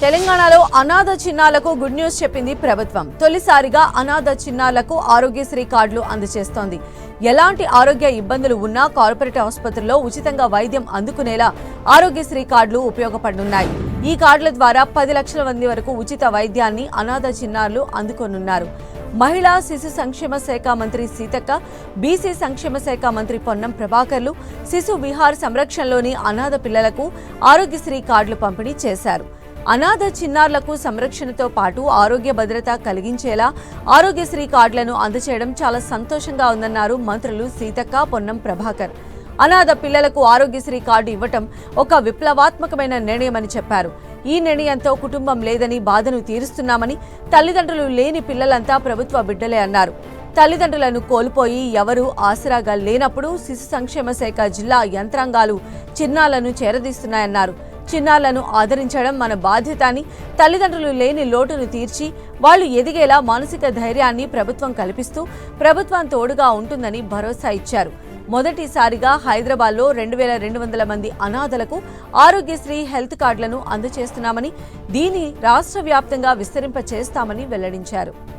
తెలంగాణలో అనాథ చిన్నారులకు గుడ్ న్యూస్ చెప్పింది ప్రభుత్వం. తొలిసారిగా అనాథ చిన్నారులకు ఆరోగ్యశ్రీ కార్డులు అందజేస్తోంది. ఎలాంటి ఆరోగ్య ఇబ్బందులు ఉన్నా కార్పొరేట్ ఆసుపత్రుల్లో ఉచితంగా వైద్యం అందుకునేలా ఆరోగ్యశ్రీ కార్డులు ఉపయోగపడనున్నాయి. ఈ కార్డుల ద్వారా 10 లక్షల మంది వరకు ఉచిత వైద్యాన్ని అనాథ చిన్నారులు అందుకోనున్నారు. మహిళా శిశు సంక్షేమ శాఖ మంత్రి సీతక్క, బీసీ సంక్షేమ శాఖ మంత్రి పొన్నం ప్రభాకర్లు శిశు విహార్ సంరక్షణలోని అనాథ పిల్లలకు ఆరోగ్యశ్రీ కార్డులు పంపిణీ చేశారు. అనాథ చిన్నారులకు సంరక్షణతో పాటు ఆరోగ్య భద్రత కలిగించేలా ఆరోగ్యశ్రీ కార్డులను అందజేయడం చాలా సంతోషంగా ఉందన్నారు మంత్రులు సీతక్క, పొన్నం ప్రభాకర్. అనాథ పిల్లలకు ఆరోగ్యశ్రీ కార్డు ఇవ్వటం ఒక విప్లవాత్మకమైన నిర్ణయమని చెప్పారు. ఈ నిర్ణయంతో కుటుంబం లేదని బాధను తీరుస్తున్నామని, తల్లిదండ్రులు లేని పిల్లలంతా ప్రభుత్వ బిడ్డలే అన్నారు. తల్లిదండ్రులను కోల్పోయి ఎవరూ ఆసరాగా లేనప్పుడు శిశు సంక్షేమ శాఖ జిల్లా యంత్రాంగాలు చిన్నారులను చేరదీస్తున్నాయన్నారు. చిన్నారులను ఆదరించడం మన బాధ్యత అని, తల్లిదండ్రులు లేని లోటును తీర్చి వాళ్లు ఎదిగేలా మానసిక ధైర్యాన్ని ప్రభుత్వం కల్పిస్తూ ప్రభుత్వం తోడుగా ఉంటుందని భరోసా ఇచ్చారు. మొదటిసారిగా హైదరాబాద్లో 2200 మంది అనాథలకు ఆరోగ్యశ్రీ హెల్త్ కార్డులను అందజేస్తున్నామని, దీన్ని రాష్ట్ర వ్యాప్తంగా విస్తరింపచేస్తామని వెల్లడించారు.